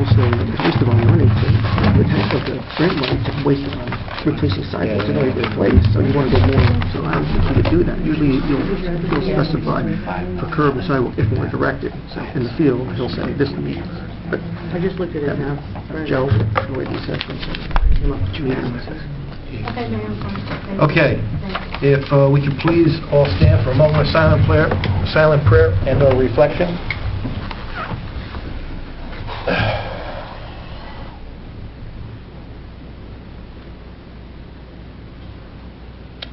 obviously, it's just the wrong money. The half of the grant money is wasted on replacing sidewalks that already been replaced, so you want to go more. So I don't think you could do that. Usually you'll specify for curb and sidewalk if more directed. So in the field, he'll say this to me. But I just looked at it now. Joe, the way the assessment came up with 2 meetings. Okay, if we could please all stand for a moment of silent prayer and a reflection.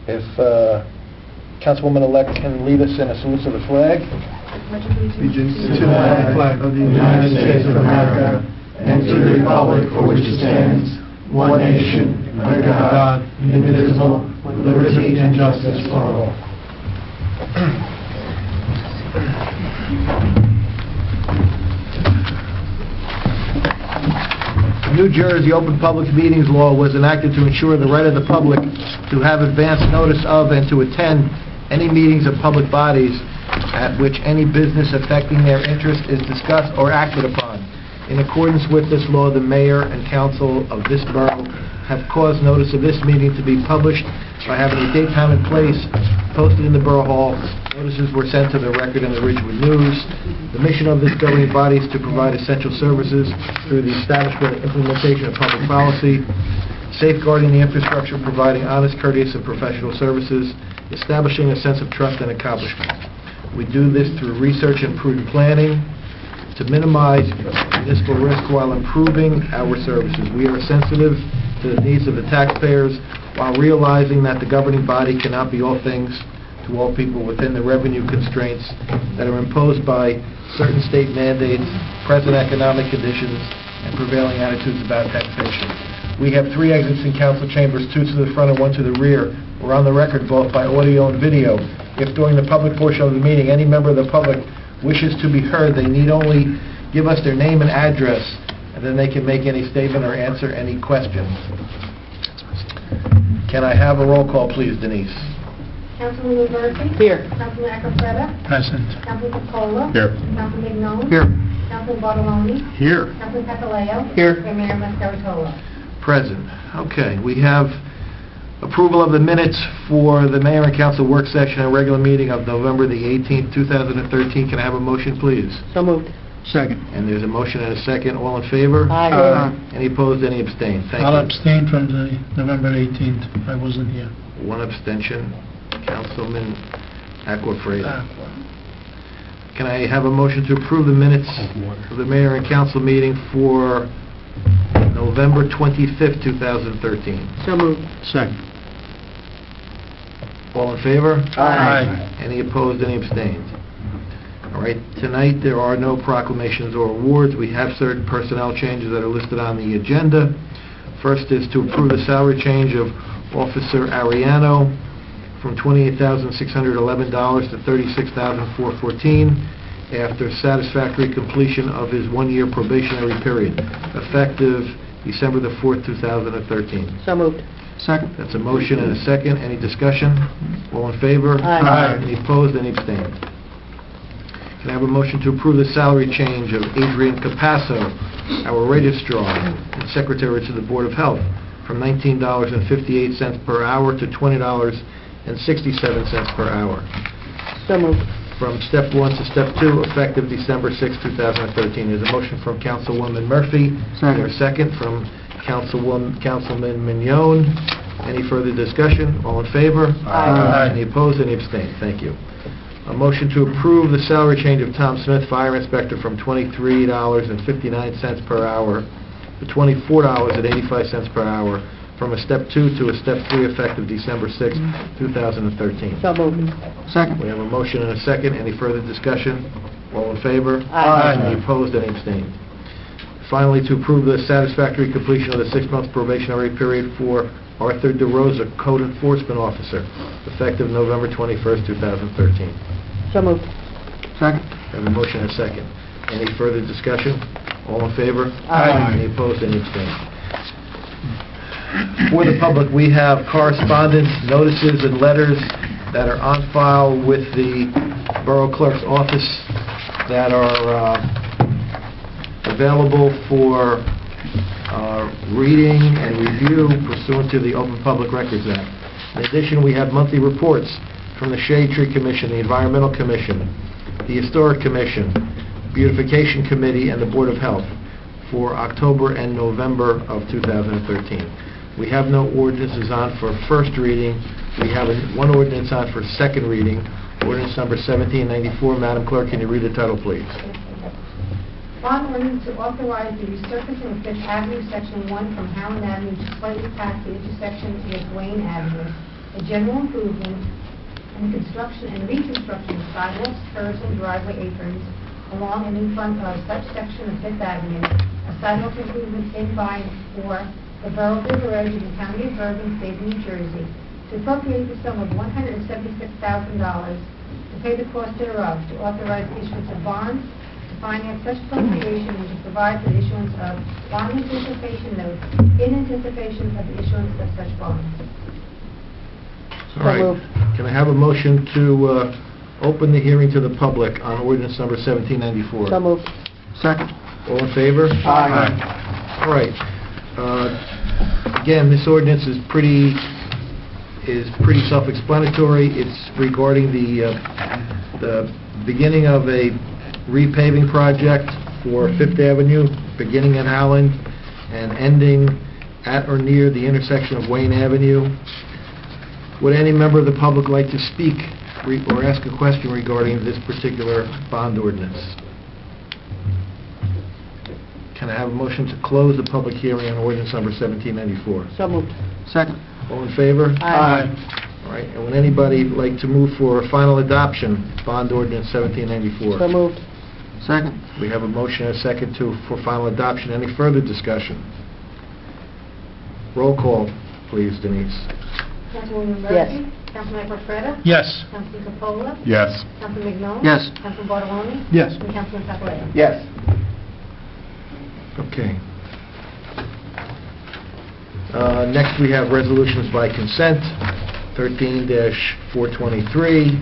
If Councilwoman-elect can lead us in a salute to the flag. Allegiance to the flag of the United States of America and to the republic for which it stands, one nation, under God, indivisible, with liberty and justice for all. The New Jersey Open Public Meetings Law was enacted to ensure the right of the public to have advance notice of and to attend any meetings of public bodies at which any business affecting their interest is discussed or acted upon. In accordance with this law, the mayor and council of this borough have caused notice of this meeting to be published by having a date, time, and place posted in the Borough Hall. Notices were sent to the Record and the Ridgewood News. The mission of this governing body is to provide essential services through the establishment and implementation of public policy, safeguarding the infrastructure, providing honest, courteous, and professional services, establishing a sense of trust and accomplishment. We do this through research and prudent planning to minimize municipal risk while improving our services. We are sensitive to the needs of the taxpayers while realizing that the governing body cannot be all things to all people within the revenue constraints that are imposed by certain state mandates, present economic conditions, and prevailing attitudes about taxation. We have 3 exits in council chambers, 2 to the front and 1 to the rear. We're on the record both by audio and video. If during the public portion of the meeting any member of the public wishes to be heard, they need only give us their name and address, and then they can make any statement or answer any questions. Can I have a roll call, please, Denise? Councilman Murphy? Here. Councilman Acrofetta? Present. Councilman Paccola? Here. Councilman Mignon? Here. Councilman Bartoloni? Here. Councilman Papaleo? Here. And Mayor Mascarotola. Present. Okay, we have approval of the minutes for the Mayor and Council work session and regular meeting of November the 18th, 2013. Can I have a motion, please? So moved. Second. And there's a motion and a second. All in favor? Aye. Any opposed? Any abstained? Thank I'll you. abstain from the November 18th. I wasn't here. 1 abstention. Councilman Acquafreda. Can I have a motion to approve the minutes of the Mayor and Council meeting for November 25th, 2013? So moved. Second. All in favor? Aye. Any opposed? Any abstained? All right, tonight there are no proclamations or awards. We have certain personnel changes that are listed on the agenda. First is to approve the salary change of Officer Ariano from $28,611 to $36,414 after satisfactory completion of his 1-year probationary period, effective December the 4th, 2013. So moved. Second. That's a motion and a second. Any discussion? All in favor? Aye. Any opposed? Any abstained? Can I have a motion to approve the salary change of Adrian Capasso, our registrar and secretary to the Board of Health, from $19.58 per hour to $20.67 per hour, So moved. from Step 1 to Step 2, effective December 6, 2013. There's a motion from Councilwoman Murphy. Second. There's a second from Councilman Mignon. Any further discussion? All in favor? Aye. Any opposed? Any abstained? Thank you. A motion to approve the salary change of Tom Smith, Fire Inspector, from $23.59 per hour to $24.85 per hour, from a Step 2 to a Step 3, effective December 6, 2013. So moved. Second. We have a motion and a second. Any further discussion? All in favor? Aye. Any opposed? Any abstained? Finally, to approve the satisfactory completion of the 6-month probationary period for Arthur DeRosa, Code Enforcement Officer, effective November 21st, 2013. So moved. Second. We have a motion and a second. Any further discussion? All in favor? Aye. Any opposed? Any abstained? For the public, we have correspondence, notices, and letters that are on file with the Borough Clerk's office that are available for reading and review pursuant to the Open Public Records Act. In addition, we have monthly reports from the Shade Tree Commission, the Environmental Commission, the Historic Commission, Beautification Committee, and the Board of Health for October and November of 2013. We have no ordinances on for first reading. We have one ordinance on for second reading, ordinance number 1794. Madam Clerk, can you read the title, please? Bond ordinance to authorize the resurfacing of Fifth Avenue, Section 1 from Howland Avenue to slightly past the intersection with Wayne Avenue, a general improvement and construction and reconstruction of sidewalks, curbs, and driveway aprons along and in front of such section of Fifth Avenue, a sidewalk improvement in by and for the Borough of River Edge in the County of Bergen, State of New Jersey, to appropriate the sum of $176,000 to pay the cost thereof, to authorize the issuance of bonds, to finance such appropriation, and to provide for the issuance of bond anticipation notes in anticipation of the issuance of such bonds. All right. moved. Can I have a motion to open the hearing to the public on ordinance number 1794? So moved. Second. All in favor? Aye. All right. Again, this ordinance is pretty self-explanatory. It's regarding the beginning of a repaving project for Fifth Avenue, beginning at Howland and ending at or near the intersection of Wayne Avenue. Would any member of the public like to speak or ask a question regarding this particular bond ordinance? Can I have a motion to close the public hearing on ordinance number 1794? So moved. Second. All in favor? Aye. All right, and would anybody like to move for final adoption, bond ordinance 1794? So moved. Second. We have a motion and a second for final adoption. Any further discussion? Roll call, please, Denise. Councilwoman Yes. Murphy? Councilman Estrada? Yes. Councilman Capola? Yes. Councilman Mignon? Yes. Councilman Bartoloni? Yes. And Councilman Papaleo? Yes. Okay. Next, we have resolutions by consent, 13-423,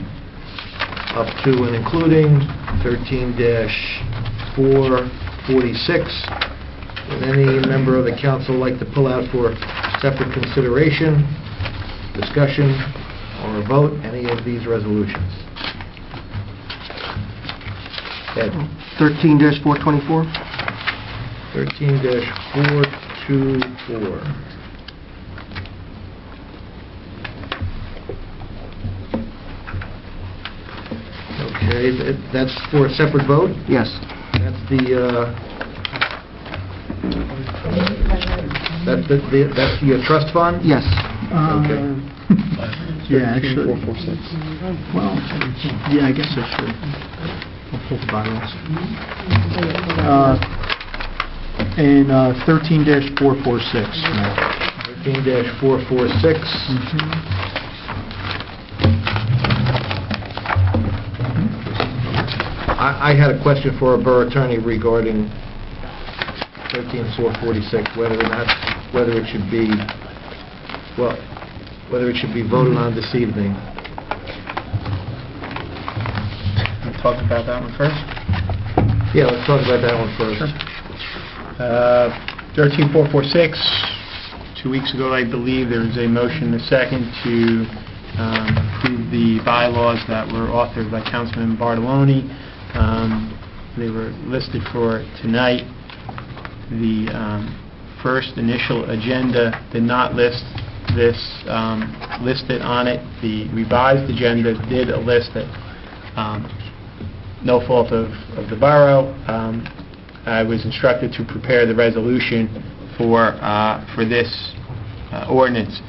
up to and including 13-446. Would any member of the council like to pull out for separate consideration, discussion, or a vote any of these resolutions? Ed? 13-424. 13-424. Okay, that's for a separate vote? Yes. That's the trust fund? Yes. Okay. Yeah, actually. Well, yeah, I guess I should. I'll pull the bylaws. And 13-446. 13-446. I had a question for our borough attorney regarding 13-446, whether it should be, well, whether it should be voted on this evening. We'll talk about that one first. Yeah, let's talk about that one first. 13446, 2 weeks ago, I believe, there was a motion, a second, to approve the bylaws that were authored by Councilman Bartoloni. They were listed for tonight. The first initial agenda did not list this listed on it. The revised agenda did list it. No fault of the borough. I was instructed to prepare the resolution for this ordinance.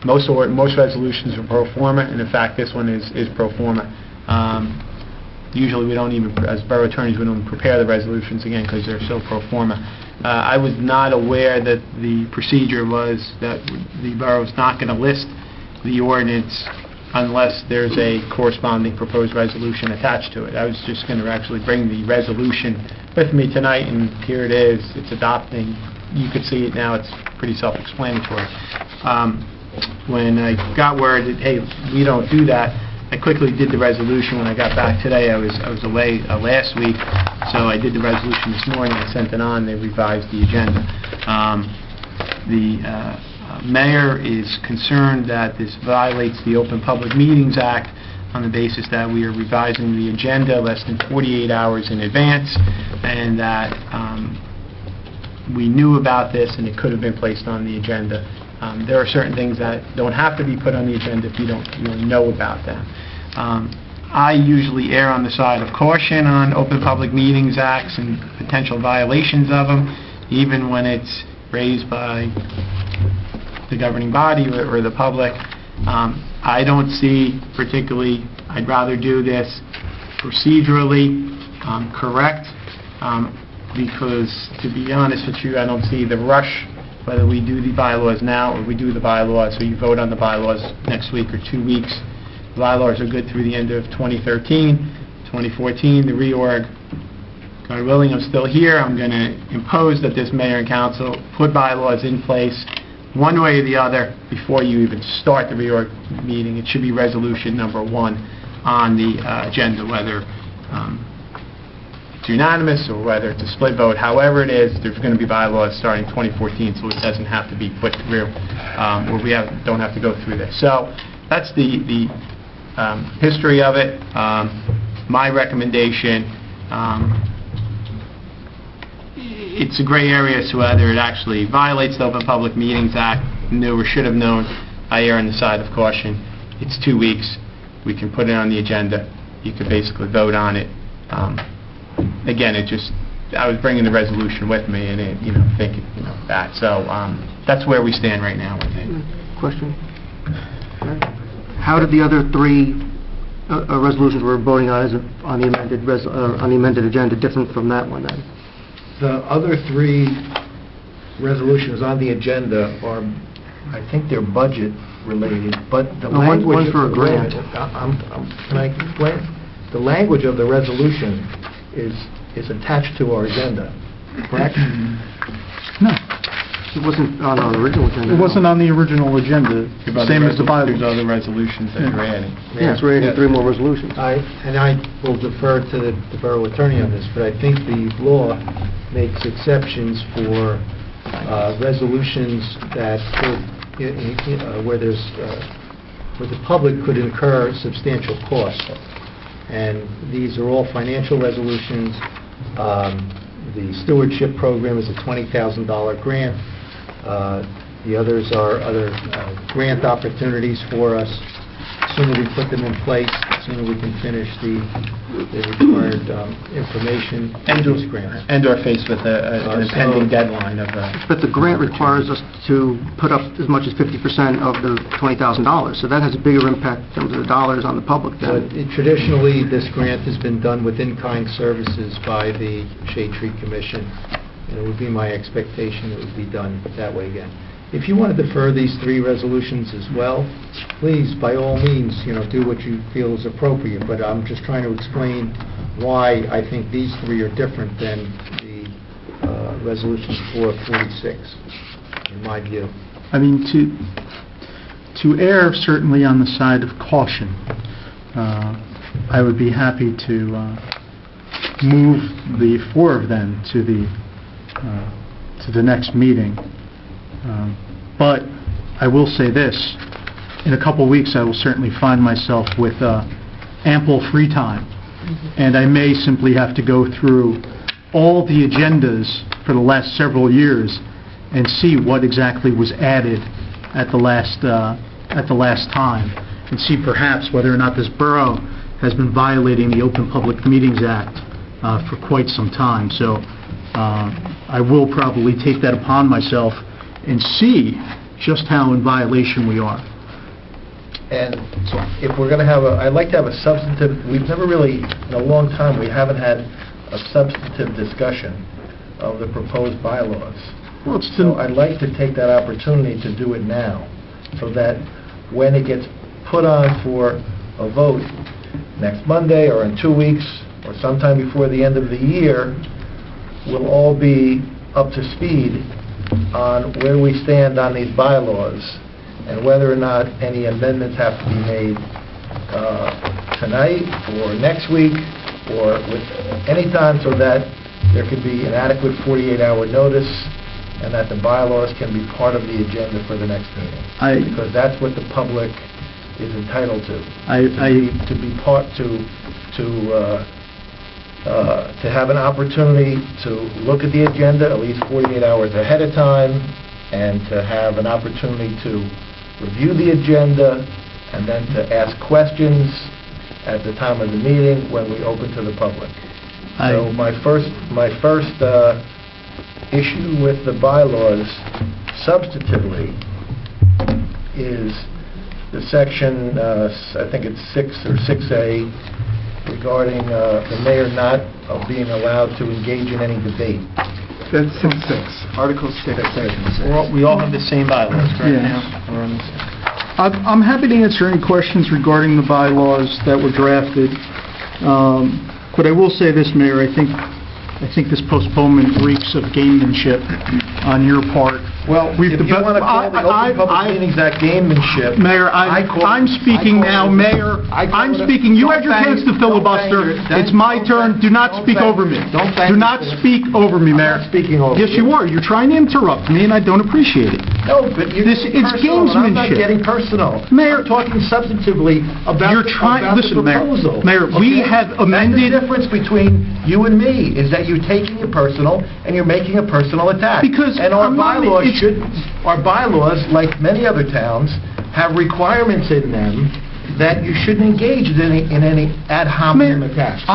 Most resolutions are pro forma, and in fact, this one is pro forma. Usually, we don't even, as borough attorneys, we don't prepare the resolutions again because they're so pro forma. I was not aware that the procedure was that the borough is not going to list the ordinance unless there's a corresponding proposed resolution attached to it. I was just going to actually bring the resolution with me tonight, and here it is. It's adopting. You could see it now. It's pretty self-explanatory. When I got word that, hey, we don't do that, I quickly did the resolution when I got back today. I was away last week, so I did the resolution this morning. I sent it on. They revised the agenda. The mayor is concerned that this violates the Open Public Meetings Act on the basis that we are revising the agenda less than 48 hours in advance, and that we knew about this and it could have been placed on the agenda. There are certain things that don't have to be put on the agenda if you don't really know about them. I usually err on the side of caution on Open Public Meetings Acts and potential violations of them, even when it's raised by the governing body or the public. I don't see particularly, I'd rather do this procedurally correct, because, to be honest with you, I don't see the rush whether we do the bylaws now or we do the bylaws, so you vote on the bylaws next week or 2 weeks. The bylaws are good through the end of 2013, 2014, the reorg. God willing, I'm still here. I'm going to impose that this mayor and council put bylaws in place one way or the other before you even start the reorg meeting. It should be resolution number 1 on the agenda, whether it's unanimous or whether it's a split vote. However it is, there's going to be bylaws starting 2014, so it doesn't have to be put through, or we don't have to go through this. So that's the history of it. My recommendation, it's a gray area as to whether it actually violates the Open Public Meetings Act. Knew or should have known. I err on the side of caution. It's 2 weeks. We can put it on the agenda. You could basically vote on it. Again, I was bringing the resolution with me, and thinking, that. So that's where we stand right now with it. Question? How did the other 3 resolutions we're voting on the amended agenda different from that one then? The other 3 resolutions on the agenda are, I think they're budget related, but the language... One's for a grant. Can I explain? The language of the resolution is attached to our agenda, correct? No, It wasn't on our original agenda. it wasn't on the original agenda, same as the bylaws. There's other resolutions that you're adding. Yes, we're adding 3 more resolutions. I will defer to the borough attorney on this, but I think the law makes exceptions for resolutions that where the public could incur substantial costs. And these are all financial resolutions. The Stewardship Program is a $20,000 grant. The others are other grant opportunities for us. The sooner we put them in place, the sooner we can finish the required information And those grants. are faced with an impending deadline of... But the grant requires us to put up as much as 50% of the $20,000, so that has a bigger impact in terms of the dollars on the public But than... traditionally, this grant has been done with in-kind services by the Shade Tree Commission, and it would be my expectation it would be done that way again. If you want to defer these 3 resolutions as well, please, by all means, do what you feel is appropriate, but I'm just trying to explain why I think these 3 are different than the resolutions 446, in my view. I mean, to err certainly on the side of caution, I would be happy to move the 4 of them to the next meeting. But I will say this, in a couple weeks I will certainly find myself with ample free time, and I may simply have to go through all the agendas for the last several years and see what exactly was added at the last time, and see perhaps whether or not this borough has been violating the Open Public Meetings Act for quite some time. So I will probably take that upon myself and see just how in violation we are. And if we're going to have I'd like to have a substantive, we've never really, in a long time, we haven't had a substantive discussion of the proposed bylaws. Well, So I'd like to take that opportunity to do it now, so that when it gets put on for a vote next Monday or in 2 weeks or sometime before the end of the year, we'll all be up to speed on where we stand on these bylaws and whether or not any amendments have to be made tonight, or next week, or with any time, so that there can be an adequate 48-hour notice, and that the bylaws can be part of the agenda for the next meeting. Because that's what the public is entitled to. To be part, to have an opportunity to look at the agenda at least 48 hours ahead of time, and to have an opportunity to review the agenda, and then to ask questions at the time of the meeting when we open to the public. So my first issue with the bylaws substantively is the section, I think it's 6 or 6A, regarding the mayor not being allowed to engage in any debate. That's 6.6, Article 6, Section 6. We all have the same bylaws, correct? Yes. Now? We're on the same. I'm happy to answer any questions regarding the bylaws that were drafted. But I will say this, Mayor, I think this postponement reeks of gamemanship on your part. Well, if you want to call the Open Public Meetings Act gamemanship... Mayor, I'm speaking now, Mayor. I'm speaking. You had your chance to filibuster. It's my turn. Do not speak over me. Do not speak over me, Mayor. I'm not speaking over you. Yes, you are. You're trying to interrupt me, and I don't appreciate it. No, but it's I'm gamesmanship. not getting personal. Mayor, I'm talking substantively about the proposal. Mayor, we have amended... That's the difference between you and me, is that you're taking it personal, and you're making a personal attack. Because and our bylaws, like many other towns, have requirements in them that you shouldn't engage in any ad hominem attacks.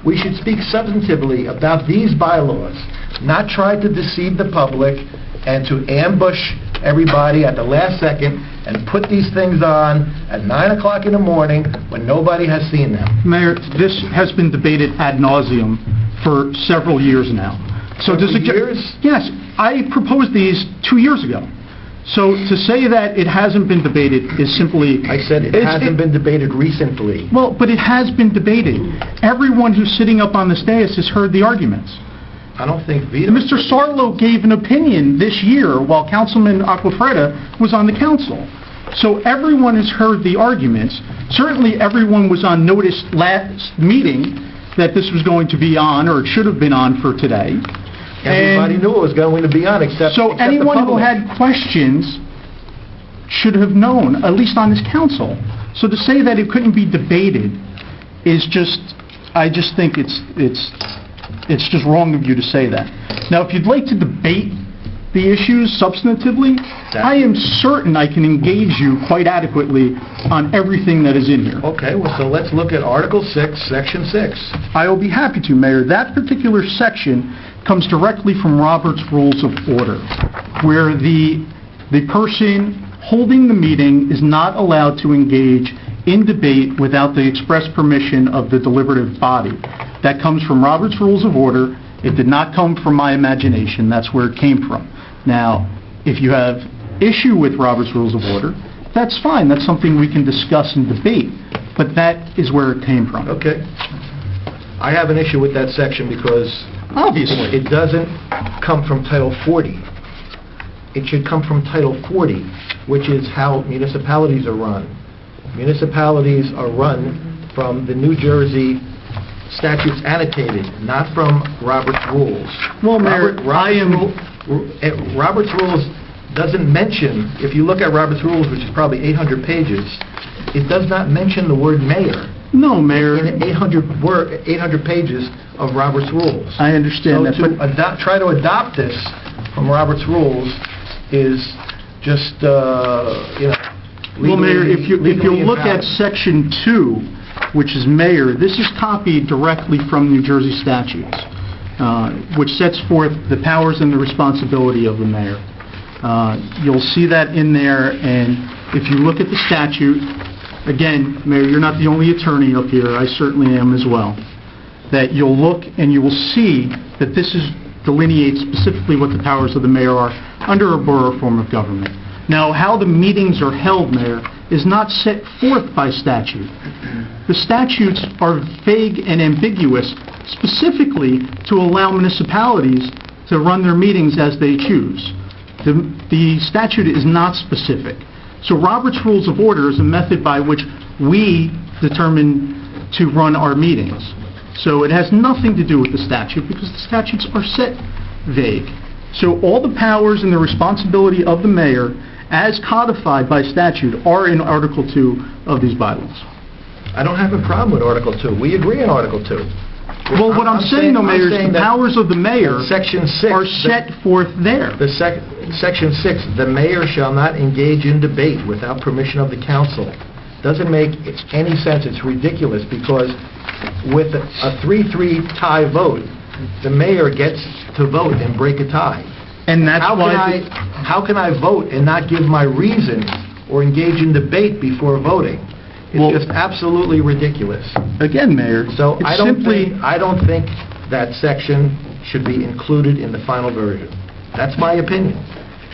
We should speak substantively about these bylaws, not try to deceive the public and to ambush everybody at the last second and put these things on at 9 o'clock in the morning when nobody has seen them. Mayor, this has been debated ad nauseum for several years now. Years? Yes, I proposed these 2 years ago. So to say that it hasn't been debated is simply... I said it hasn't been debated recently. Well, but it has been debated. Everyone who's sitting up on this dais has heard the arguments. I don't think Mr. Sarlo gave an opinion this year while Councilman Aquafreda was on the council. So everyone has heard the arguments. Certainly everyone was on notice last meeting that this was going to be on, or it should have been on for today. Everybody knew it was going to be on, except anyone the who had questions should have known, at least on this council. So to say that it couldn't be debated is just, I just think it's just wrong of you to say that. Now, if you'd like to debate the issues substantively, I am certain I can engage you quite adequately on everything that is in here. Okay, well, so let's look at Article 6, Section 6. I will be happy to, Mayor. That particular section comes directly from Robert's Rules of Order, where the person holding the meeting is not allowed to engage in debate without the express permission of the deliberative body. That comes from Robert's Rules of Order. It did not come from my imagination. That's where it came from. Now, if you have issue with Robert's Rules of Order, that's fine. That's something we can discuss and debate. But that is where it came from. Okay. I have an issue with that section because obviously it doesn't come from Title 40. It should come from Title 40, which is how municipalities are run. Municipalities are run from the New Jersey statutes annotated, not from Robert's Rules. Well, Mayor, Robert's Rules doesn't mention, if you look at Robert's Rules, which is probably 800 pages, it does not mention the word mayor. No, Mayor. In 800 pages of Robert's Rules. I understand that, but try to adopt this from Robert's Rules is just, Well, Mayor, if you look at Section 2, which is mayor, this is copied directly from New Jersey statutes, which sets forth the powers and the responsibility of the mayor. You'll see that in there, and if you look at the statute, again, Mayor, you're not the only attorney up here, I certainly am as well, that you'll look and you will see that this delineates specifically what the powers of the mayor are under a borough form of government. Now, how the meetings are held, Mayor, is not set forth by statute. The statutes are vague and ambiguous specifically to allow municipalities to run their meetings as they choose. The statute is not specific. So Robert's Rules of Order is a method by which we, determined to run our meetings. So it has nothing to do with the statute, because the statutes are set vague. So all the powers and the responsibility of the mayor, as codified by statute, are in Article 2 of these bylaws. I don't have a problem with Article 2. We agree on Article 2. Well, what I'm saying, though, Mayor, is the powers of the mayor Section 6 are set forth there. Section 6, the mayor shall not engage in debate without permission of the council. Doesn't make any sense. It's ridiculous, because with a 3-3 tie vote, the mayor gets to vote and break a tie. And that's why... How can I vote and not give my reasons or engage in debate before voting? It's just absolutely ridiculous. Again, Mayor, So it's I don't think that section should be included in the final version. That's my opinion.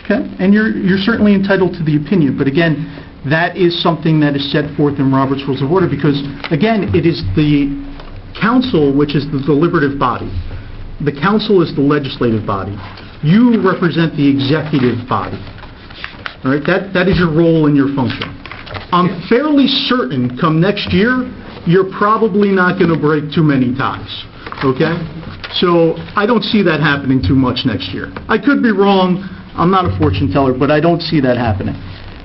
Okay, and you're certainly entitled to the opinion, but again, that is something that is set forth in Robert's Rules of Order, because, again, it is the council which is the deliberative body. The council is the legislative body. You represent the executive body. All right, that is your role and your function. I'm fairly certain come next year, you're probably not going to break too many ties, okay? So I don't see that happening too much next year. I could be wrong. I'm not a fortune teller, but I don't see that happening.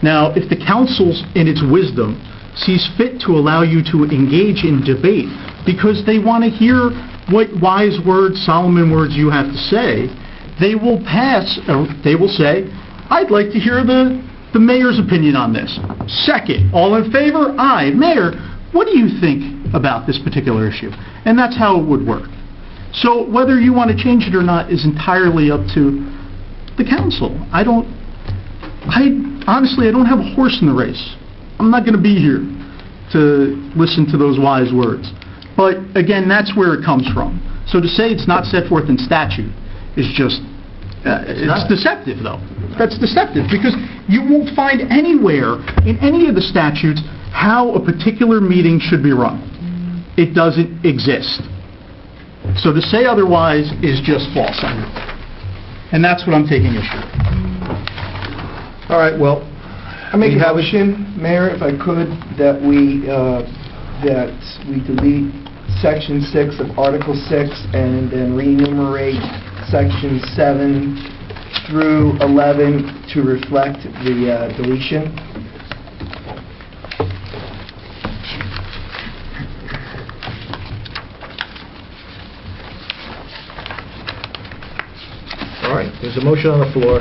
Now, if the council, in its wisdom, sees fit to allow you to engage in debate because they want to hear what wise words, Solomon words you have to say, they will say, I'd like to hear the mayor's opinion on this. Second, all in favor? Aye. Mayor, what do you think about this particular issue? And that's how it would work. So whether you want to change it or not is entirely up to the council. Honestly, I don't have a horse in the race. I'm not going to be here to listen to those wise words. But again, that's where it comes from. So to say it's not set forth in statute is just, it's deceptive, though. That's deceptive, because you won't find anywhere in any of the statutes how a particular meeting should be run. It doesn't exist. So to say otherwise is just false. And that's what I'm taking issue with. All right, well, I make a motion, Mayor, if I could, that we delete Section 6 of Article 6 and then renumerate Section 7 through 11 to reflect the deletion. all right, there's a motion on the floor.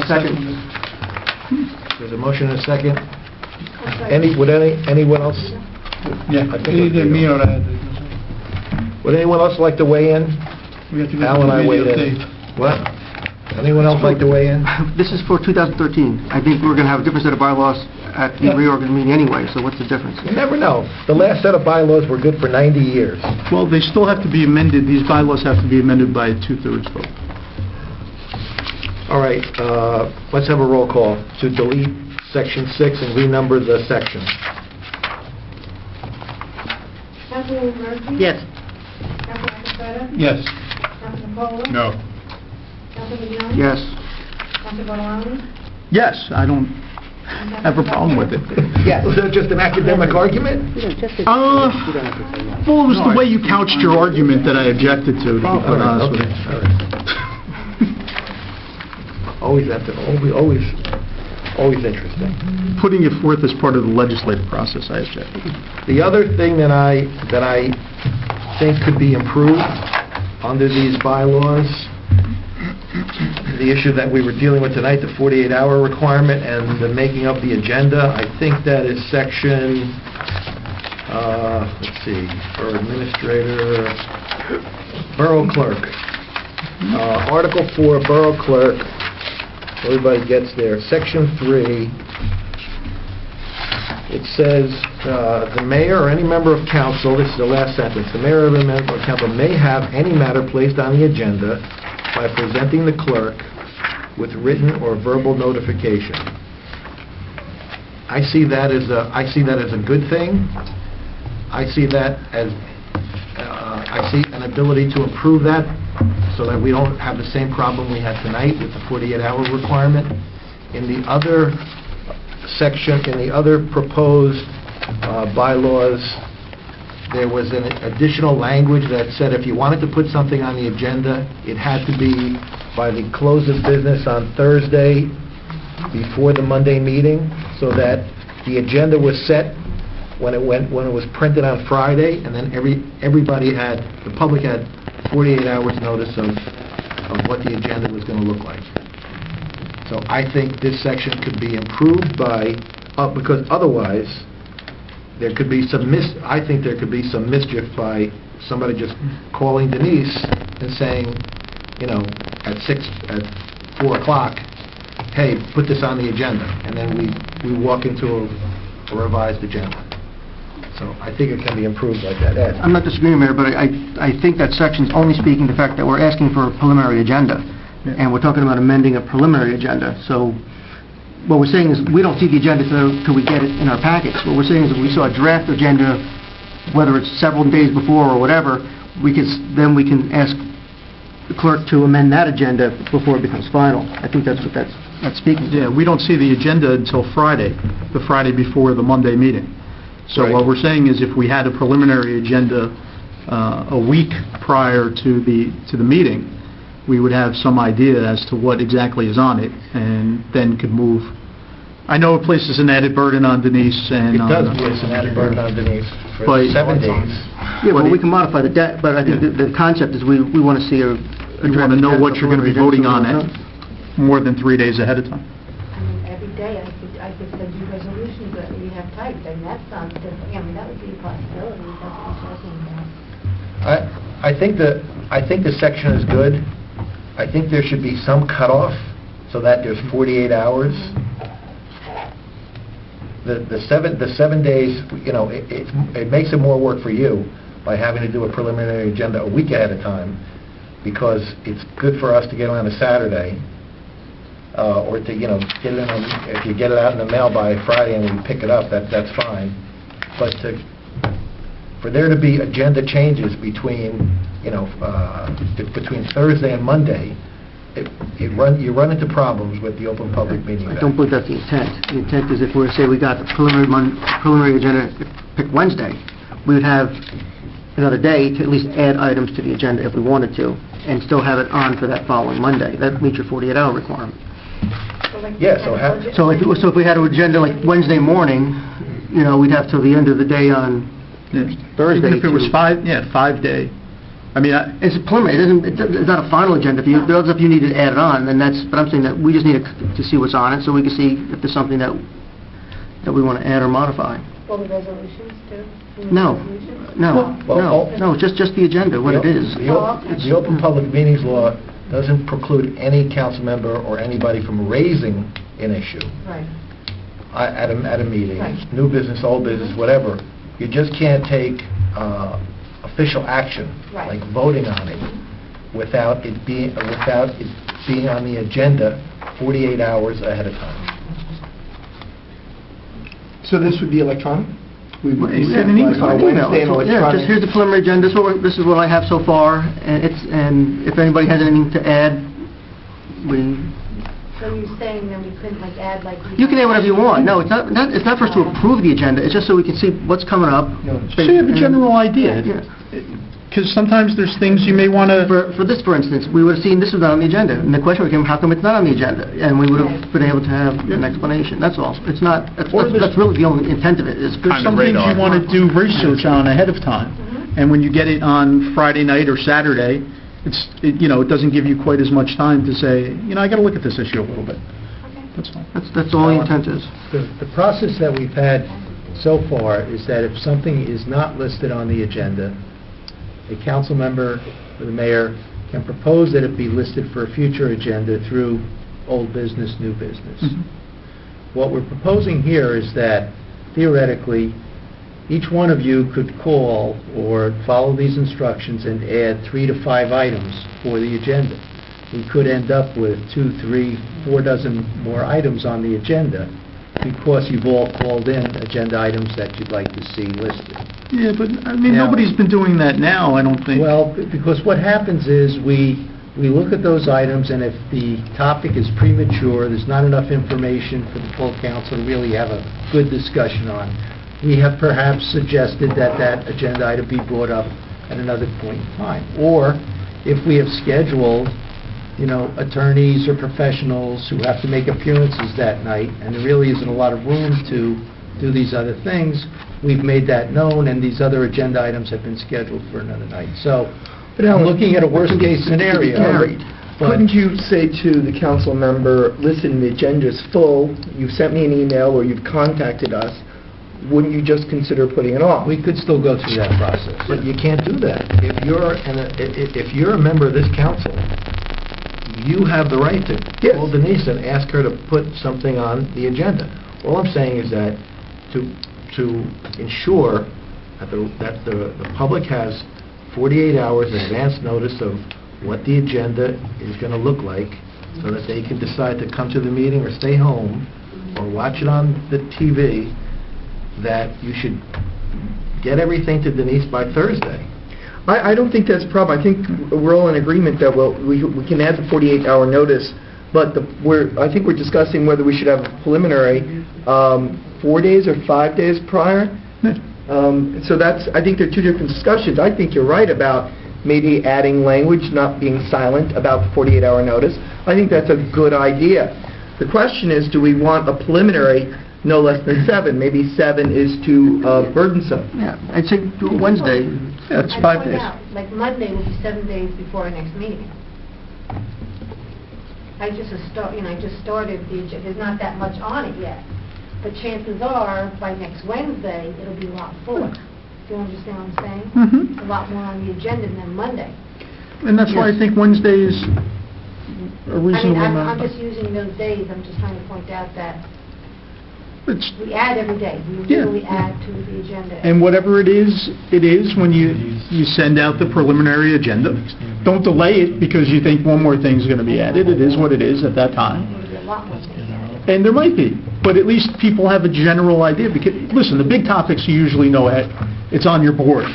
Second. There's a motion and a second. Anyone else? Yeah, I think either me or would anyone else like to weigh in? Al and I weighed in. What? Anyone else like to weigh in? This is for 2013. I think we're going to have a different set of bylaws at the reorganization meeting anyway, so what's the difference? You never know. The last set of bylaws were good for 90 years. Well, they still have to be amended. These bylaws have to be amended by a 2/3 vote. All right, let's have a roll call to delete Section 6 and renumber the section. Councilwoman Murphy? Yes. Councilman Estrada? Yes. Councilman Paul? No. Councilman Young? Yes. Councilman Barone? Yes, I don't have a problem with it. Yes. Was that just an academic argument? You don't just... Well, it was the way you couched your argument that I objected to be quite honest with you. All right. Always interesting. Putting it forth as part of the legislative process, I object. The other thing that I think could be improved under these bylaws, the issue that we were dealing with tonight, the 48-hour requirement and the making of the agenda, I think that is section, let's see, for administrator, borough clerk. Article 4, borough clerk. Everybody gets there. Section 3, it says, the mayor or any member of council, this is the last sentence, the mayor or any member of council may have any matter placed on the agenda by presenting the clerk with written or verbal notification. I see that as a good thing. I see that as, I see an ability to improve that so that we don't have the same problem we had tonight with the 48-hour requirement. in the other section, in the other proposed bylaws, there was an additional language that said if you wanted to put something on the agenda, it had to be by the close of business on Thursday before the Monday meeting, so that the agenda was set when it was printed on Friday, and then the public had 48 hours notice of what the agenda was going to look like. So I think this section could be improved because otherwise there could be I think there could be some mischief by somebody just calling Denise and saying, at 4 o'clock, hey, put this on the agenda, and then we walk into a revised agenda. So I think it can be improved like that. Ed? I'm not disagreeing, Mayor, but I think that section's only speaking to the fact that we're asking for a preliminary agenda, and we're talking about amending a preliminary agenda. So what we're saying is we don't see the agenda till we get it in our packets. What we're saying is if we saw a draft agenda, whether it's several days before or whatever, then we can ask the clerk to amend that agenda before it becomes final. I think that's what that's speaking to. Yeah, we don't see the agenda until Friday, the Friday before the Monday meeting. So Right. what we're saying is if we had a preliminary agenda a week prior to the meeting, we would have some idea as to what exactly is on it, and then could move. I know it places an added burden on Denise and It on... does place an added burden on Denise for But- 7 days. Yeah, well, we can modify the debt, but I think the concept is we want to see a You want to know what you're going to be voting on it more than 3 days ahead of time. I mean, every day I could send you resolutions that we have typed, and that sounds different. I mean, that would be a possibility, that's what we're talking about. I think the section is good. I think there should be some cutoff so that there's 48 hours. The 7 days, it makes it more work for you by having to do a preliminary agenda a week ahead of time, because it's good for us to get it on a Saturday, or to, get it if you get it out in the mail by Friday and we pick it up, that's fine. But for there to be agenda changes between Thursday and Monday, you run into problems with the Open Public Meeting I Act. don't believe that's the intent. The intent is if we say we got the preliminary agenda picked Wednesday, we would have another day to at least add items to the agenda if we wanted to, and still have it on for that following Monday. That meets your 48-hour requirement. Yeah, so So if we had an agenda like Wednesday morning, we'd have till the end of the day on Thursday. Even if it was to- 5 day. I mean, It's a preliminary. It's not a final agenda. If you need to add it on, then that's. But I'm saying that we just need to see what's on it, so we can see if there's something that we want to add or modify. Well, the resolutions too? No, no, just the agenda, what it is. The Open Public Meetings Law doesn't preclude any council member or anybody from raising an issue Right. at a meeting, Right. new business, old business, whatever. You just can't take official action, Right. like voting on it, without it being on the agenda 48 hours ahead of time. So this would be electronic? We would Yeah, send an email. by Wednesday and Yeah, just here's the preliminary agenda, this is what I have so far, and if anybody has anything to add, So you're saying then we couldn't add you can add whatever you want. No, it's not for us to approve the agenda, it's just so we can see what's coming up. so you have a general idea. Yeah. Because sometimes there's things you may want to... For this, for instance, we would have seen this was not on the agenda, and the question became, how come it's not on the agenda? And we would have been able to have an explanation, that's all. It's not, that's really the only intent of it, is... There's some things you want to do research on ahead of time, and when you get it on Friday night or Saturday, it doesn't give you quite as much time to say, I got to look at this issue a little bit. That's all. That's all the intent is. The process that we've had so far is that if something is not listed on the agenda, a council member or the mayor can propose that it be listed for a future agenda through old business, new business. What we're proposing here is that theoretically, each one of you could call or follow these instructions and add 3 to 5 items for the agenda. We could end up with 2, 3, 4 dozen more items on the agenda because you've all called in agenda items that you'd like to see listed. Yeah, but, I mean, Now- nobody's been doing that now, I don't think. Well, because what happens is we we look at those items, and if the topic is premature, there's not enough information for the full council to really have a good discussion on, we have perhaps suggested that that agenda item be brought up at another point in time. Or if we have scheduled, attorneys or professionals who have to make appearances that night, and there really isn't a lot of room to do these other things, we've made that known, and these other agenda items have been scheduled for another night. So, I'm looking at a worst-case scenario. but- Couldn't you say to the council member, listen, the agenda's full, you've sent me an email or you've contacted us, wouldn't you just consider putting it off? We could still go through that process. But you can't do that. If you're a member of this council, you have the right to Yes. call Denise and ask her to put something on the agenda. All I'm saying is that to ensure that the public has 48 hours advance notice of what the agenda is going to look like, so that they can decide to come to the meeting or stay home or watch it on the TV, that you should get everything to Denise by Thursday. I don't think that's a problem. I think we're all in agreement that we can add the 48-hour notice, but I think we're discussing whether we should have a preliminary 4 days or 5 days prior. So I think they're two different discussions. I think you're right about maybe adding language, not being silent about the 48-hour notice. I think that's a good idea. The question is, do we want a preliminary no less than 7? Maybe 7 is too burdensome. Yeah, I'd say do it Wednesday. Yeah, it's 5 I'd point days. out, like Monday will be 7 days before our next meeting. I just started there's not that much on it yet. But chances are, by next Wednesday, it'll be a lot fuller. Do you understand what I'm saying? Mhm. A lot more on the agenda than Monday. And that's why I think Wednesday is a reasonable I'm amount. just using those days, I'm just trying to point out that It's- we add every day. We Yeah. really add to the agenda. And whatever it is when you send out the preliminary agenda. Don't delay it because you think one more thing's going to be added. It is what it is at that time. There'll be a lot more things added. And there might be, but at least people have a general idea. Because, listen, the big topics you usually know it's on your board.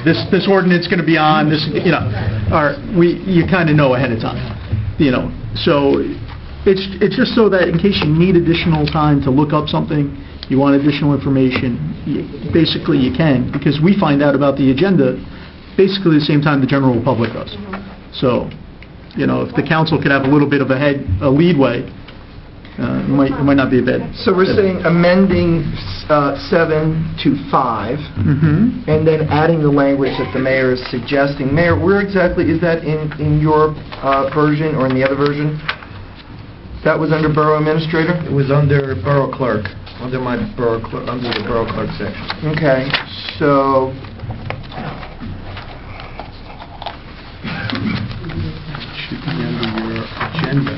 This ordinance going to be on, you kind of know ahead of time. So it's just so that in case you need additional time to look up something, you want additional information, basically you can, because we find out about the agenda basically the same time the general public does. So, if the council could have a little bit of a leadway, it might not be a bad. So we're saying amending 7 to 5, Mm-hmm. and then adding the language that the mayor is suggesting. Mayor, where exactly is that in your version or in the other version? That was under Borough Administrator? It was under Borough Clerk, under the Borough Clerk section. Okay, so... Should be under your agenda.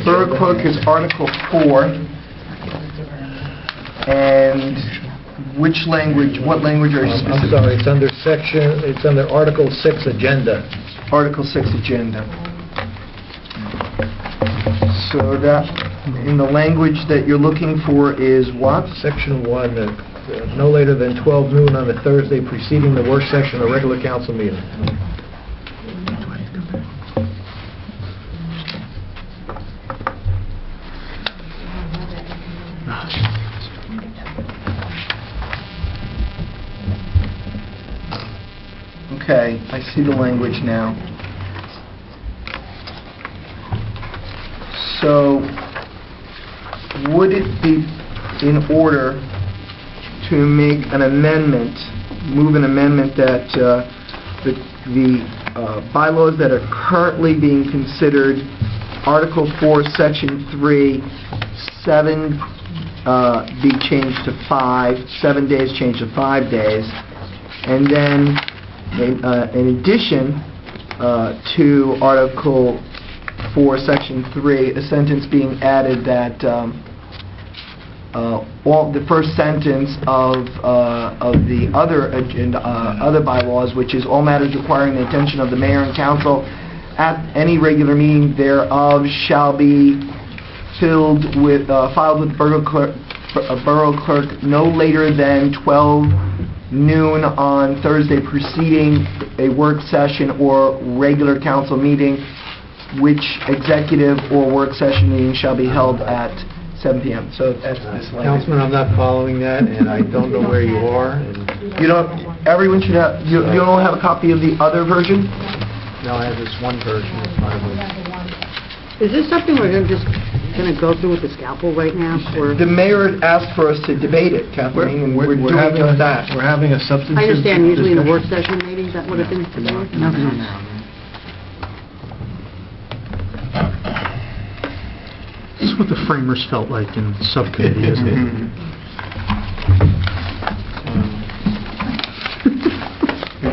Borough Clerk is Article 4, and what language are you I'm specific? sorry, it's under Article 6, Agenda. Article 6 Agenda. So that, in the language that you're looking for is what? Section 1, no later than 12 noon on the Thursday preceding the work session of a regular council meeting. Okay, I see the language now. So, would it be in order to make an amendment, move an amendment that the bylaws that are currently being considered, Article 4, Section 3, 7 be changed to 5, 7 days changed to 5 days, and then in addition to Article 4, Section 3, a sentence being added that the first sentence of the other bylaws, which is all matters requiring the attention of the mayor and council at any regular meeting thereof shall be filed with borough clerk no later than 12 noon on Thursday preceding a work session or regular council meeting, which executive or work session meeting shall be held at 7 p.m. So that's this language. Councilman, I'm not following that, and I don't know where you are, and You don't, everyone should have, you don't have a copy of the other version? now I have this one version in front of me. Is this something we're just gonna go through with the scalpel right now, or? The mayor asked for us to debate it, Kathleen, and we're doing just that. We're having a substantive... I understand, usually in a work discussion. session, maybe, that would have been today? This is what the framers felt like in subcommittee, isn't it?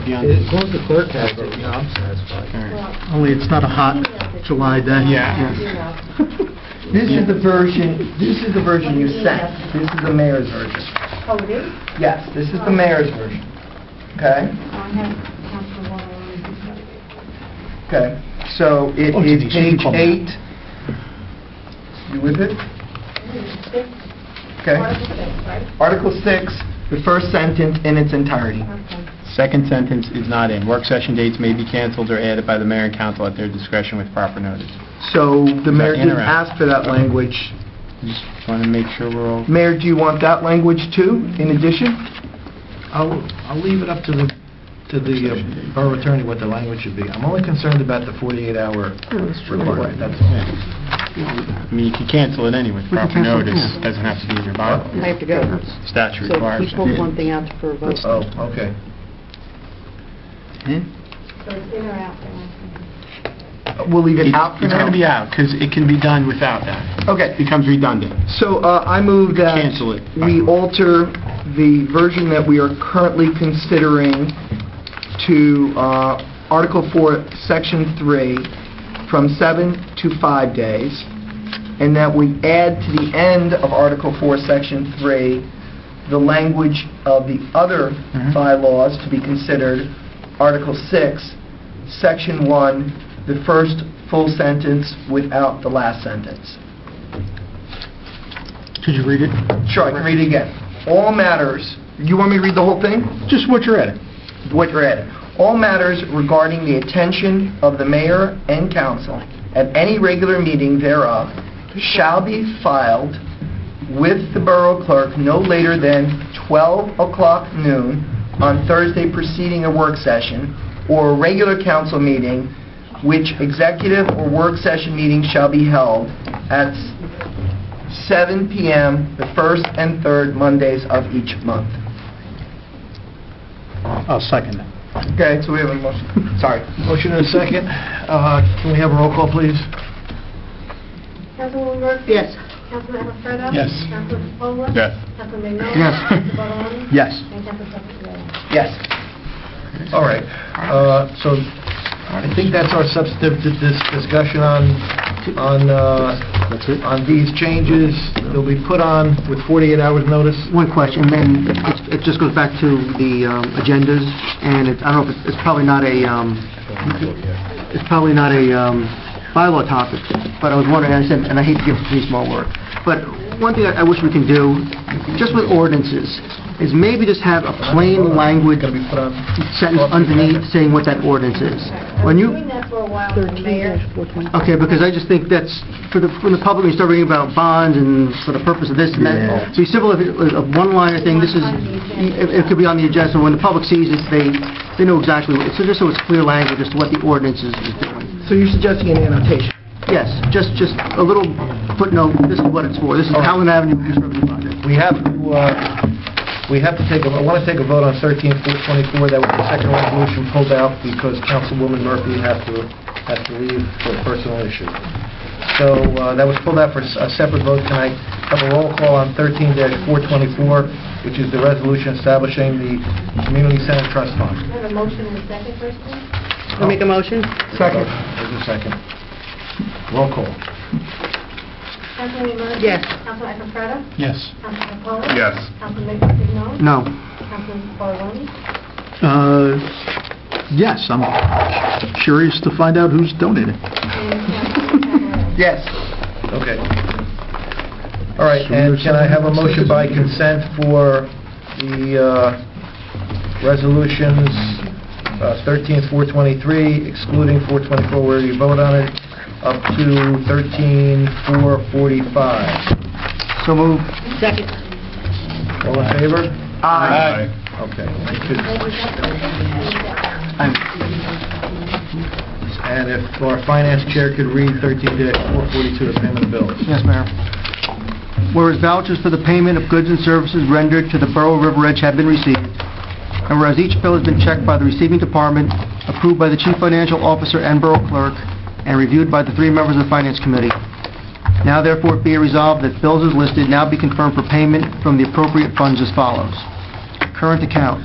As long as the clerk has it, you know, I'm satisfied. Only it's not a hot July day. Yeah. This is the version you sent. This is the mayor's version. Oh, it is? Yes, this is the mayor's version. Okay? I have Councilman Waterman. Okay. So it Oh, is geez, page you can 8. You with it? Okay. Article 6, right? Article 6, the first sentence in its entirety. Okay. Second sentence is not in. Work session dates may be canceled or added by the mayor and council at their discretion with proper notice. So the mayor in didn't or out? ask for that language. Just want to make sure we're all... Mayor, do you want that language too, in addition? I'll leave it up to the borough attorney what the language should be. I'm only concerned about the 48-hour requirement, that's all. I mean, you can cancel it anyway with proper cancel it, notice. yeah. Doesn't have to be in your bylaw. I have to go. Statute So requires we pulled it. one thing out for a vote. Oh, okay. So it's in or out there? We'll leave it out for It's now? going to be out, because it can be done without that. Okay. It becomes redundant. So I move that Cancel it. we alter the version that we are currently considering to Article 4, Section 3, from 7 to 5 days, and that we add to the end of Article 4, Section 3, the language of the other bylaws to be considered, Article 6, Section 1, the first full sentence without the last sentence. Could you read it? Sure, I can read it again. All matters, you want me to read the whole thing? Just what you're adding. What you're adding. All matters regarding the attention of the mayor and council at any regular meeting thereof shall be filed with the borough clerk no later than 12 o'clock noon on Thursday preceding a work session or a regular council meeting, which executive or work session meeting shall be held at 7 p.m. the first and third Mondays of each month. I'll second that. Okay, so we have a motion. Sorry. Motion and a second. Can we have a roll call, please? Councilwoman Murphy? Yes. Councilman Alfredo? Yes. Councilman Paula? Yes. Councilman Manuel? Yes. Councilman Barone? Yes. And Councilman Secretary? Yes. All right. So I think that's our substantive discussion That's it? on these changes. They'll be put on with 48 hours notice. One question, then it just goes back to the agendas, and I don't know if it's probably not a bylaw topic, but I was wondering, and I hate to give police more work, but one thing I wish we can do, just with ordinances, is maybe just have a plain language Going to be put on. sentence underneath saying what that ordinance is. When you, Doing that for a while, with the mayor. 13-420. okay, because I just think that's, for the public, when you start reading about bonds and for the purpose of this and Yeah. that, so you simple, a one-liner thing, this is, it could be on the agenda, so when the public sees it, they know exactly, so just so it's clear language as to what the ordinance is doing. So you're suggesting an annotation? Yes, just a little footnote, this is what it's for, this is Howland Avenue Use Revenue Project. We have to take I want to take a vote on 13-424. That was the second resolution pulled out because Councilwoman Murphy has to leave for a personal issue. So that was pulled out for a separate vote tonight. Have a roll call on 13-424, which is the resolution establishing the Community Center Trust Fund. I have a motion and a second, first, please. I'll make a motion. Second. There's a second. Roll call. Councilwoman Murphy? Yes. Councilman Alfredo? Yes. Councilman Paula? Yes. Councilman Manuel? No. Councilman Barone? Yes, I'm curious to find out who's donating. And Councilman Cavalera? Yes. Okay. All right, and can I have a motion by consent for the resolutions, 13th, 423, excluding 424, where you vote on it, up to 13,445. So moved. Second. All in favor? Aye. Okay. And if our finance chair could read 13-442, the payment of bills. Yes, Mayor. Whereas vouchers for the payment of goods and services rendered to the Borough of River Edge have been received, and whereas each bill has been checked by the receiving department, approved by the Chief Financial Officer and Borough Clerk, and reviewed by the 3 members of the Finance Committee, now therefore be it resolved that bills as listed now be confirmed for payment from the appropriate funds as follows. Current account,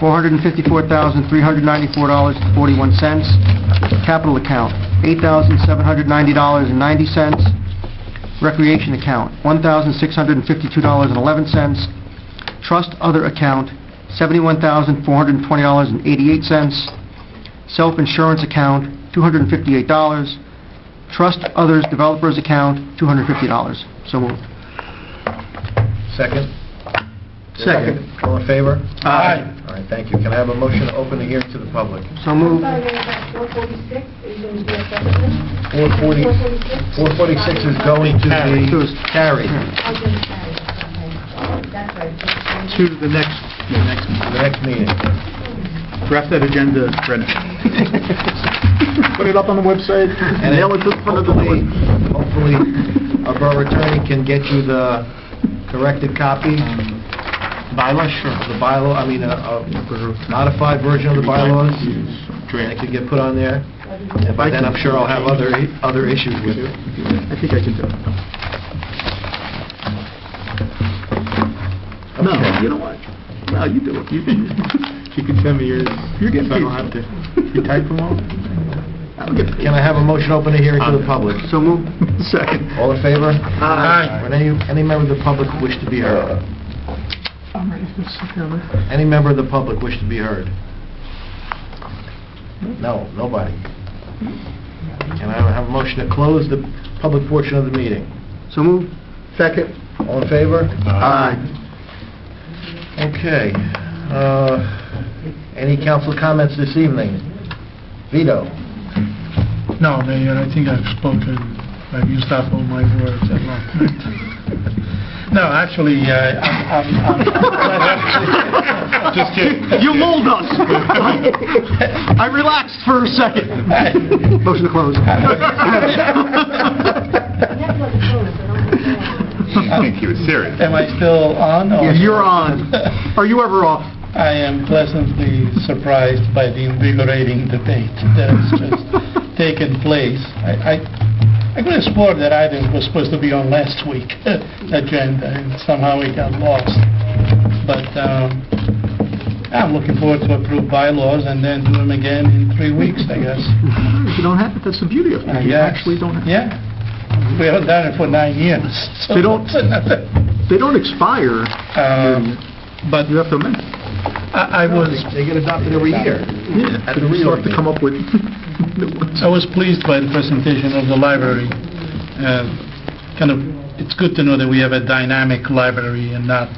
$454,394.41. Capital account, $8,790.90. Recreation account, $1,652.11. Trust other account, $71,420.88. Self-insurance account, $258. Trust others developers account, $250. So moved. Second? Second. All in favor? Aye. All right, thank you. Can I have a motion to open the hearing to the public? So moved. 446 is going to be a separate. 446 is going to be carried. That's right. To the next The next meeting. draft that agenda, ready. Put it up on the website, And nail it to the front of the door. Hopefully, our borough attorney can get you the corrected copy. Bylaw, sure. The bylaw, I mean, a modified version of the bylaws. And it could get put on there. And by then, I'm sure I'll have other issues with it. I think I can do it. No, you know what? No, you do it. You You can send me yours. You're getting so I don't have to. You type them all? I'll get Can I have a motion to open the hearing to the public? So moved. Second. All in favor? Aye. Would any member of the public wish to be heard? Any member of the public wish to be heard? No, nobody. Can I have a motion to close the public portion of the meeting? So moved. Second. All in favor? Aye. Okay. Any council comments this evening? Vito? No, Mayor, I think I've spoken, I've used up all my words at long. No, actually, I'm just kidding. You lulled us. I relaxed for a second. Motion to close. I think he was serious. Am I still on? or- You're on. Are you ever off? I am pleasantly surprised by the invigorating debate that has just taken place. I could have sworn that item was supposed to be on last week's agenda, and somehow it got lost. But I'm looking forward to approve bylaws and then do them again in 3 weeks, I guess. You don't have it, that's the beauty of it. You Yes. actually don't have it. Yeah. We haven't done it for 9 years. So They don't expire, but you have to amend it. I was They get adopted every year. Yeah, At the you real have to come up with new ones. I was pleased by the presentation of the library. It's good to know that we have a dynamic library and not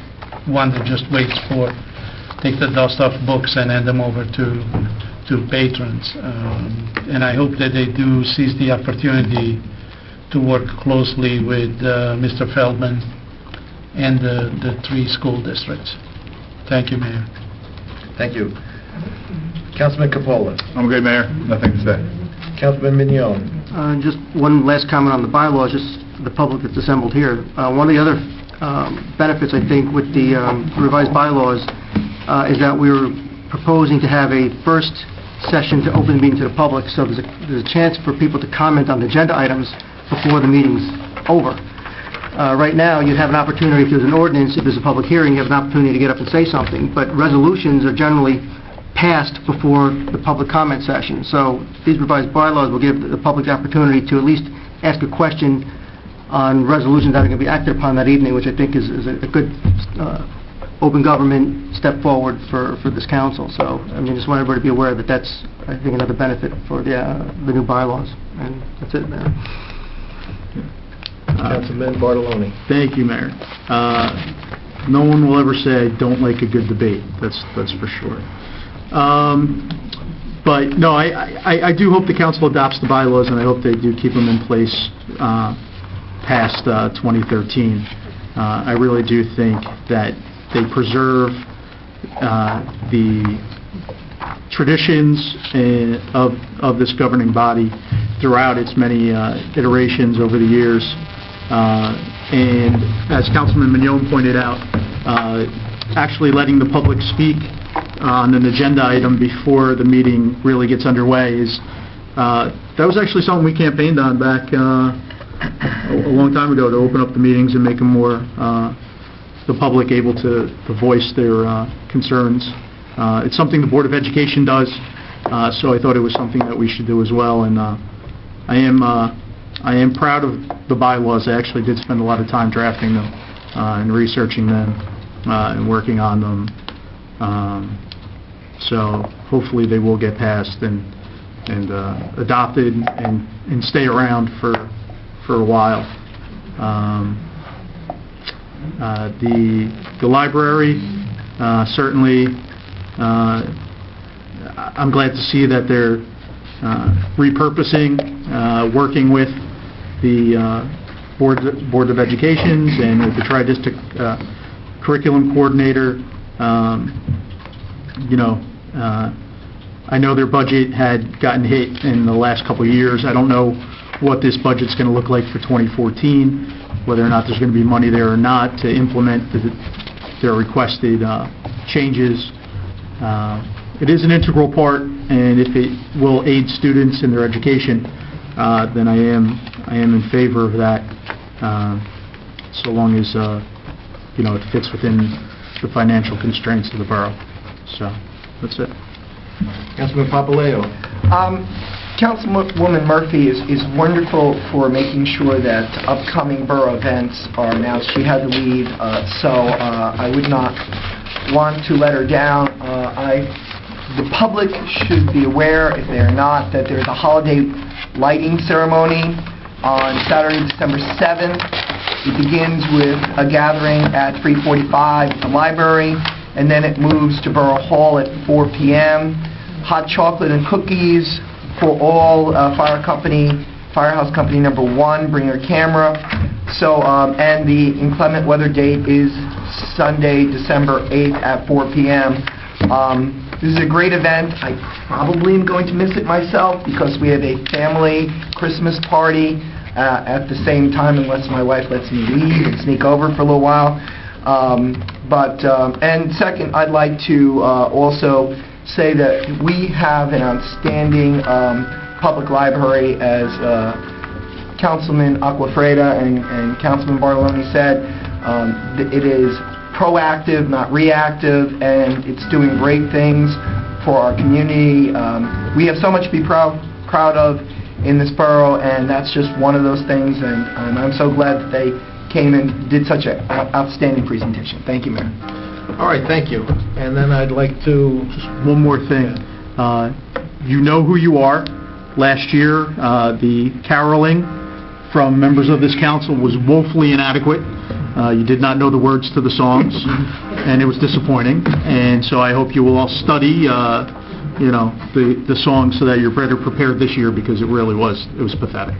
one that just waits for, take the dust off books and hand them over to patrons. And I hope that they do seize the opportunity to work closely with Mr. Feldman and the 3 school districts. Thank you, Mayor. Thank you. Councilman Capola. I'm good, Mayor. Nothing to say. Councilman Mignon. Just one last comment on the bylaws, just the public that's assembled here. One of the other benefits, I think, with the revised bylaws is that we're proposing to have a first session to open the meeting to the public, so there's a chance for people to comment on the agenda items before the meeting's over. Right now, you have an opportunity, if there's an ordinance, if there's a public hearing, you have an opportunity to get up and say something, but resolutions are generally passed before the public comment session. So these revised bylaws will give the public the opportunity to at least ask a question on resolutions that are going to be acted upon that evening, which I think is a good open government step forward for this council. So, I mean, just want everybody to be aware that that's, I think, another benefit for the new bylaws. And that's it, man. Councilman Bartoloni. Thank you, Mayor. no one will ever say, don't like a good debate. That's for sure. But, no, I do hope the council adopts the bylaws, and I hope they do keep them in place past 2013. I really do think that they preserve the traditions of this governing body throughout its many iterations over the years. And as Councilman Mignone pointed out, actually letting the public speak on an agenda item before the meeting really gets underway is, that was actually something we campaigned on back a long time ago, to open up the meetings and make them more, the public able to voice their concerns. It's something the Board of Education does, so I thought it was something that we should do as well. And I am proud of the bylaws. I actually did spend a lot of time drafting them and researching them and working on them. So hopefully they will get passed and adopted and stay around for a while. The library, certainly, I'm glad to see that they're repurposing, working with the Board of Education and with the Tri-District Curriculum Coordinator. I know their budget had gotten hit in the last couple of years. I don't know what this budget's going to look like for 2014, whether or not there's going to be money there or not to implement their requested changes. It is an integral part, and if it will aid students in their education, then I am in favor of that, so long as it fits within the financial constraints of the borough. So that's it. Councilman Papaleo. Councilwoman Murphy is wonderful for making sure that upcoming borough events are announced. She had to leave, so I would not want to let her down. The public should be aware, if they are not, that there's a holiday lighting ceremony on Saturday, December 7th. It begins with a gathering at 3:45 at the library, and then it moves to Borough Hall at 4 p.m. Hot chocolate and cookies for all Firehouse Company number 1. Bring your camera. So, and the inclement weather date is Sunday, December 8th at 4 p.m. This is a great event. I probably am going to miss it myself because we have a family Christmas party at the same time, unless my wife lets me leave and sneak over for a little while. And second, I'd like to also say that we have an outstanding public library, as Councilman Aquafreda and Councilman Bartoloni said. It is proactive, not reactive, and it's doing great things for our community. We have so much to be proud of in this borough, and that's just one of those things, and I'm so glad that they came and did such an outstanding presentation. Thank you, Mayor. All right, thank you. And then I'd like to... Just one more thing. You know who you are. Last year, the caroling from members of this council was woefully inadequate. You did not know the words to the songs, and it was disappointing. And so I hope you will all study, the songs so that you're better prepared this year, because it really was pathetic.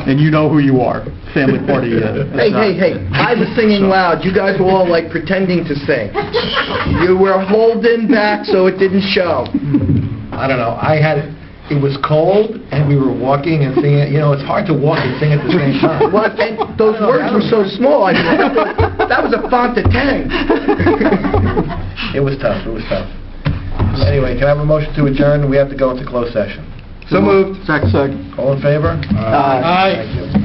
And you know who you are. Family party. Hey! I was singing loud. You guys were all like pretending to sing. You were holding back so it didn't show. I don't know. It was cold, and we were walking and singing. It's hard to walk and sing at the same time. Well, and those words were so small. I mean, that was a font of 10. It was tough. Anyway, can I have a motion to adjourn? We have to go into closed session. So moved. Second. All in favor? Aye. Thank you.